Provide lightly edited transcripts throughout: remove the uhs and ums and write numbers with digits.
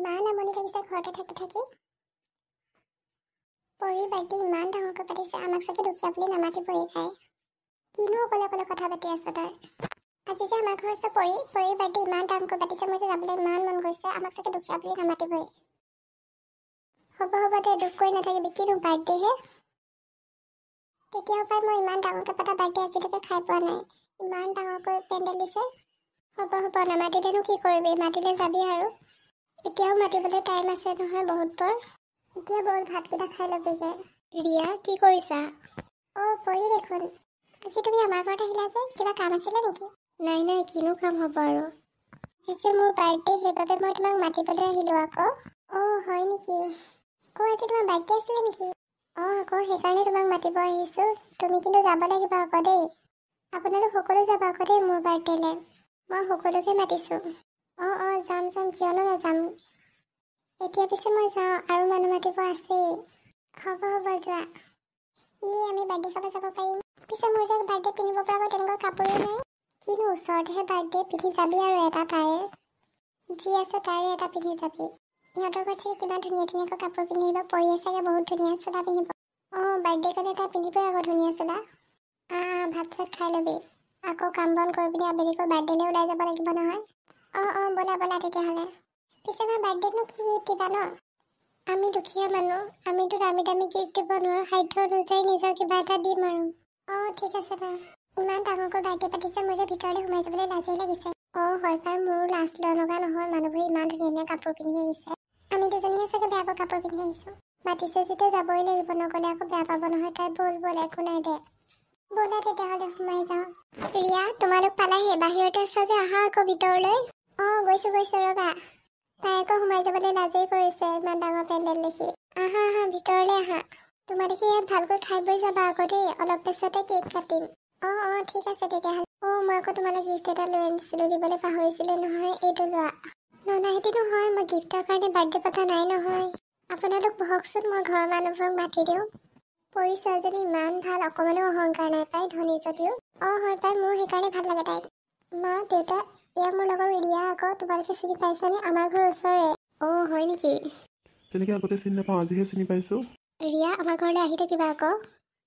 ইমান আমনি লাগিছে ঘৰতে থাকি পৰি বাৰ্থডে ইমান ডাঙৰকৈ পাতিছে আমাক চাগে দুখীয়া বুলি নামাতিবই খায় কিনো অকলে অকলে কথা পাতি আছ তই আজি যে আমাৰ ঘৰ আছে পৰি বাৰ্থডে ইমান ডাঙৰকৈ পাতিছে মই যে যাবলৈ ইমান মন গৈছে আমাক চাগে দুখীয়া বুলি নামাতিবই হ'ব দে দুখ কৰি নাথাকিবি কিনো বাৰ্থডেহে তেতিয়াৰ পৰাই মই ইমান ডাঙৰকৈ পতা বাৰ্থডে আজিলৈকে খাই পোৱা নাই ইমান ডাঙৰকৈ পেণ্ডেল দিছে হ'ব নামাতিলেনো কি কৰিবি মাতিলে যাবি আৰু এতিয়াও মাতিবলৈ টাইম আছে নহয় বহুতবোৰ এতিয়া বল ভাতকেইটা খাই ল'বিগে ৰিয়া কি কৰিছা পৰি দেখোন আজি তুমি আমাৰ ঘৰত আহিলা যে কিবা কাম আছিলে নেকি নাই কিনো কাম হ'ব আৰু আজি মোৰ বাৰ্থডে সেইবাবে মই তোমাক মাতিবলৈ আহিলোঁ আকৌ হয় নেকি আজি তোমাৰ বাৰ্থডে আছিলে নেকি আকৌ সেইকাৰণে তোমাক মাতিব আহিছোঁ তুমি কিন্তু যাব লাগিব আকৌ দেই আপোনালোক সকলো যাব আকৌ দেই মোৰ বাৰ্থডেলৈ মই সকলোকে মাতিছোঁ যাম কিয়নো নাযাম এতিয়া পিছে মই যাওঁ আৰু মানুহ মাতিব আছেই হ'ব যোৱা আমি বাৰ্থডে খাব যাব পাৰিম পিছে মোৰ যে বাৰ্থডে পিন্ধিব পৰাকৈ তেনেকুৱা কাপোৰেই নাই কিনো ওচৰতেহে বাৰ্থডে পিন্ধি যাবি আৰু এটা তাৰে যি আছে তাৰে এটা পিন্ধি যাবি সিহঁতৰ ঘৰত চাগে কিমান ধুনীয়াকৈ কাপোৰ পিন্ধিব পৰি চাগে বহুত ধুনীয়া চোলা পিন্ধিব বাৰ্থডে কাৰণে তাই পিন্ধিবই আকৌ ধুনীয়া চোলা ভাত চাত খাই ল'বি আকৌ কাম বন কৰি পিনি আবেলিকৈ বাৰ্থডেলৈ ওলাই যাব লাগিব নহয় বলা তেতিয়াহ'লে পিছে আমাৰ বাৰ্থডেতনো কি গিফ্ট দিবা ন আমি দুখীয়া মানুহ আমিতো দামী গিফ্ট দিব নোৱাৰোঁ সাধ্য অনুযায়ী নিজৰ কিবা এটা দিম আৰু ঠিক আছে বাৰু ইমান ডাঙৰকৈ বাৰ্থডে পাতিছে মোৰ যে ভিতৰলৈ সোমাই যাবলৈ লাজেই লাগিছে হয় পাই মোৰো লাজ লগা নহয় মানুহবোৰে ইমান ধুনীয়া কাপোৰ পিন্ধি আহিছে আমি দুজনীয়ে চাগে বেয়াকৈ কাপোৰ পিন্ধি আহিছোঁ মাতিছে যেতিয়া যাবই লাগিব নগ'লে আকৌ বেয়া পাব নহয় তাই বল একো নাই দে ব'লা তেতিয়াহ'লে সোমাই যাওঁ ৰিয়া তোমালোক পালাহি বাহিৰতে আছা যে আহা আকৌ ভিতৰলৈ গৈছোঁ ৰ'বা তাই আকৌ সোমাই যাবলৈ লাজেই কৰিছে ইমান ডাঙৰ পেণ্ডেল দেখি আহা ভিতৰলৈ আহা তোমালোকে ইয়াত ভালকৈ খাই বৈ যাবা আকৌ দেই অলপ পিছতে কেক কাটিম ঠিক আছে তেতিয়াহ'লে মই আকৌ তোমালৈ গিফ্ট এটা লৈ আনিছিলোঁ দিবলৈ পাহৰিছিলোঁ নহয় এইটো লোৱা ননাহিতি নহয় মই গিফ্টৰ কাৰণে বাৰ্থডে পতা নাই নহয় আপোনালোক বহকচোন মই ঘৰৰ মানুহবোৰক মাতি দিওঁ পৰি ছোৱালীজনী ইমান ভাল অকণমানো অহংকাৰ নাই পাই ধনী যদিও হয় পাই মোৰ সেইকাৰণে ভাল লাগে তাইক মা দেউতা এয়া মোৰ লগৰ ৰিয়া আকৌ তোমালোকে চিনি পাইছানে আমাৰ ঘৰৰ ওচৰৰে হয় নেকি তেনেকৈ আগতে চিনি নাপাওঁ আজিহে চিনি পাইছোঁ ৰিয়া আমাৰ ঘৰলৈ আহি থাকিবা আকৌ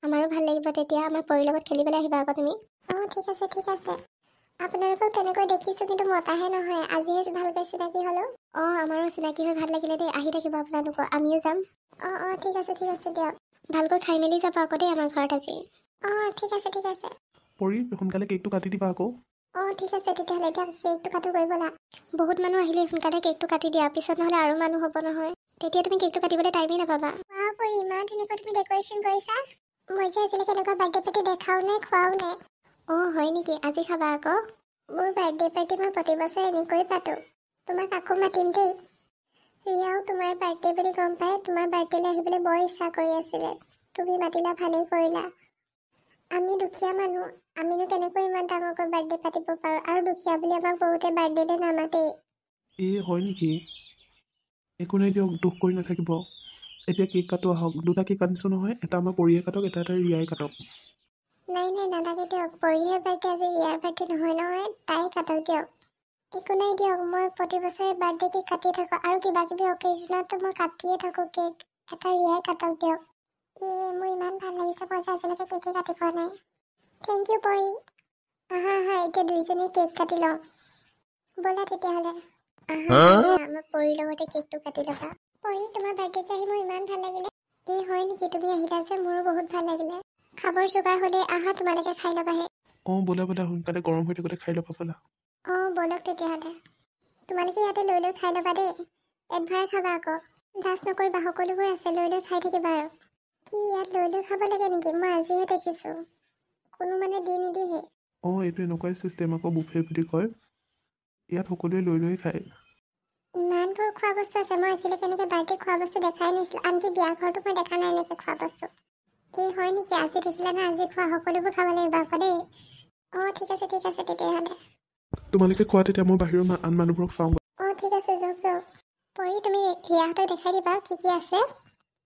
আমাৰো ভাল লাগিব তেতিয়া আমাৰ পৰিৰ লগত খেলিবলৈ আহিবা আকৌ তুমি ঠিক আছে আপোনালোকক তেনেকৈ দেখিছোঁ কিন্তু মতাহে নহয় আজিহে ভালকৈ চিনাকি হ'লোঁ আমাৰো চিনাকি হৈ ভাল লাগিলে দেই আহি থাকিব আপোনালোকৰ আমিও যাম ঠিক আছে দিয়ক ভালকৈ খাই মেলি যাব আকৌ দেই আমাৰ ঘৰত আজি ঠিক আছে পৰি সোনকালে কেকটো কাটি দিবা আকৌ ঠিক আছে তেতিয়াহ'লে এতিয়া কেকটো কাটো গৈ ব'লা বহুত মানুহ আহিলে সোনকালে কেকটো কাটি দিয়া পিছত নহ'লে আৰু মানুহ হ'ব নহয় তেতিয়া তুমি কেকটো কাটিবলৈ টাইমেই নাপাবা পৰি ইমান ধুনীয়াকৈ তুমি ডেক'ৰেশ্যন কৰিছা মই যে আজিলৈকে এনেকুৱা বাৰ্থডে পাৰ্টি দেখাও নাই খোৱাও নাই হয় নেকি আজি খাবা আকৌ মোৰ বাৰ্থডে পাৰ্টি মই প্ৰতি বছৰে এনেকৈ পাতোঁ তোমাক আকৌ মাতিম দেই ৰিয়াও তোমাৰ বাৰ্থডে বুলি গম পাই তোমাৰ বাৰ্থডেলৈ আহিবলৈ বৰ ইচ্ছা কৰি আছিলে তুমি মাতিলা ভালেই কৰিলা আমি দুখীয়া মানুহ আমিনো কেনেকৈ ইমান ডাঙৰকৈ বাৰ্থডে পাতিব পাৰোঁ আৰু দুখীয়া বুলি আমাক বহুতে বাৰ্থডেলৈ নামাতেই হয় নেকি একো নাই দিয়ক দুখ কৰি নাথাকিব এতিয়া কেক কাটো আহক দুটা কেক আনিছোঁ নহয় এটা আমাৰ পৰিয়ে কাটক এটা ৰিয়াই কাটক নাই নালাগে দিয়ক পৰিহে বাৰ্থডে আজি ৰিয়াৰ বাৰ্থডে নহয় তাই কাটক দিয়ক একো নাই দিয়ক মই প্ৰতি বছৰে বাৰ্থডে কেক কাটি থাকোঁ আৰু কিবা কিবি অকেজনতো মই কাটিয়ে থাকোঁ কেক এটা ৰিয়াই কাটক দিয়ক মোৰ ইমান ভাল লাগিছে মই যে আজিলৈকে কেকে কাটি পোৱা নাই থেংক ইউ পৰি আহা এতিয়া দুইজনীয়ে কেক কাটি লওঁ ব'লা তেতিয়াহ'লে আমাৰ পৰিৰ লগতে কেকটো কাটি ল'বা পৰি তোমাৰ বাৰ্থডে যে আহি মোৰ ইমান ভাল লাগিলে হয় নেকি তুমি আহিলা যে মোৰো বহুত ভাল লাগিলে খাবৰ যোগাৰ হ'লে আহা তোমালোকে খাই ল'বাহে ব'লা সোনকালে গৰম হৈ থাকোঁতে খাই ল'বা ব'লা ব'লক তেতিয়াহ'লে তোমালোকে ইয়াতে লৈ খাই ল'বা দেই পেট ভৰাই খাবা আকৌ জাষ্ট নকৰিবা সকলোবোৰ আছে লৈ খাই থাকিবা আৰু কি ইয়াত লৈ খাব লাগে নেকি মই আজিহে দেখিছোঁ কোনো মানে দি নিদিহে এইটো এনেকুৱাই চিষ্টেম আকৌ বুফে বুলি কয় ইয়াত সকলোৱে লৈ খায় ইমানবোৰ খোৱা বস্তু আছে মই আজিলৈকে এনেকৈ বাৰ্থডে খোৱা বস্তু দেখাই নাছিলোঁ আনকি বিয়া ঘৰতো মই দেখা নাই এনেকৈ খোৱা বস্তু হয় নেকি আজি দেখিলে না আজি খোৱা সকলোবোৰ খাব লাগিব আকৌ দেই ঠিক আছে তেতিয়াহ'লে তোমালোকে খোৱা তেতিয়া মই বাহিৰৰ আন মানুহবোৰক চাওঁ ঠিক আছে যাওক পৰি তুমি ৰিয়াহঁতক দেখাই দিবা কি আছে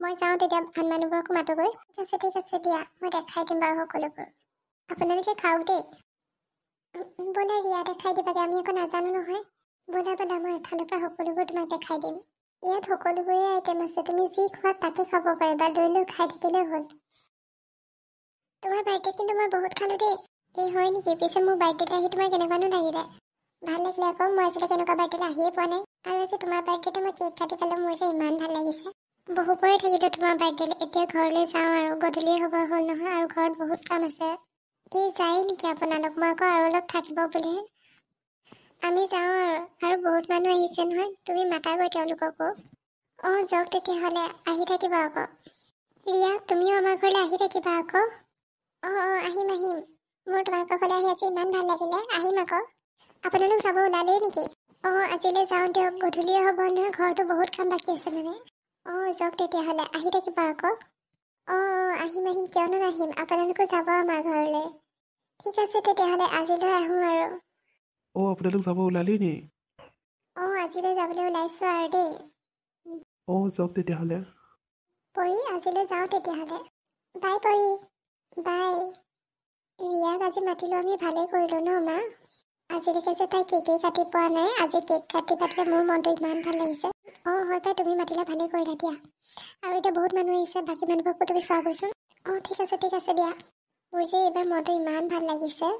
মই যাওঁ তেতিয়া আন মানুহবোৰকো মাতোগৈ ঠিক আছে দিয়া মই দেখাই দিম বাৰু সকলোবোৰ আপোনালোকে খাওক দেই ব'লা ৰিয়া দেখাই দিবাগে আমি আকৌ নাজানো নহয় ব'লা মই এফালৰ পৰা সকলোবোৰ তোমাক দেখাই দিম ইয়াত সকলোবোৰে আইটেম আছে, তুমি যি খোৱা তাকে খাব পাৰিবা, লৈ লৈ খাই থাকিলে হ'ল। তোমাৰ বাৰ্থডে কিন্তু মই বহুত খালো দেই। এই হয় নেকি? পিছে মোৰ বাৰ্থডেত আহি তোমাৰ কেনেকুৱানো লাগিলে? ভাল লাগিলে আকৌ, মই আজিলৈকে এনেকুৱা বাৰ্থডেত আহিয়ে পোৱা নাই। আৰু আজি তোমাৰ বাৰ্থডেতে মই কেক কাটি পালোঁ, মোৰ যে ইমান ভাল লাগিছে। বহুবৰে থাকিলে তোমাৰ বাৰ্থডে, এতিয়া ঘৰলৈ যাওঁ আৰু গধূলিয়ে হ'ব হ'ল নহয়, আৰু ঘৰত বহুত কাম আছে। এই যায় নেকি আপোনালোক? মই আকৌ আৰু অলপ থাকিব বুলিহে। আমি যাওঁ আৰু বহুত মানুহ আহিছে নহয়, তুমি মাতাগৈ তেওঁলোককো। অঁ যাওক তেতিয়াহ'লে, আহি থাকিবা আকৌ। ৰিয়া তুমিও আমাৰ ঘৰলৈ আহি থাকিবা আকৌ। অঁ আহিম আহিম, মোৰ তোমালোকৰ ঘৰলৈ আহি আজি ইমান ভাল লাগিলে, আহিম আকৌ। আপোনালোক যাব ওলালেই নেকি? অঁ আজিলৈ যাওঁ দিয়ক, গধূলিয়ে হ'ব নহয়, ঘৰতো বহুত কাম বাকী আছে মানে। অঁ যাওক তেতিয়াহ'লে, আহি থাকিবা আকৌ। অঁ আহিম আহিম, কিয়নো নাহিম, আপোনালোকো যাব আমাৰ ঘৰলৈ। ঠিক আছে তেতিয়াহ'লে আজিলৈ আহোঁ আৰু। অঁ আপোনালোক যাব ওলালেই নি? অঁ আজিলৈ যাবলৈ ওলাইছোঁ আৰু দেই। অঁ যাওক তেতিয়াহ'লে। পৰি আজিলৈ যাওঁ তেতিয়াহ'লে। বাই পৰি, বাই। ৰিয়াক আজি মাতিলোঁ আমি, ভালেই কৰিলোঁ ন মা? আজিলৈকে যে তাই কেকেই কাটি পোৱা নাই, আজি কেক কাটি পাতিলে মোৰ মনটো ইমান ভাল লাগিছে। অঁ হয় পাই, তুমি মাতিলে ভালেই কৰিলা দিয়া। আৰু এতিয়া বহুত মানুহ আহিছে, বাকী মানুহবোৰকো তুমি চোৱাগৈচোন। অঁ ঠিক আছে দিয়া। মোৰ যে এইবাৰ মনটো ইমান ভাল লাগিছে।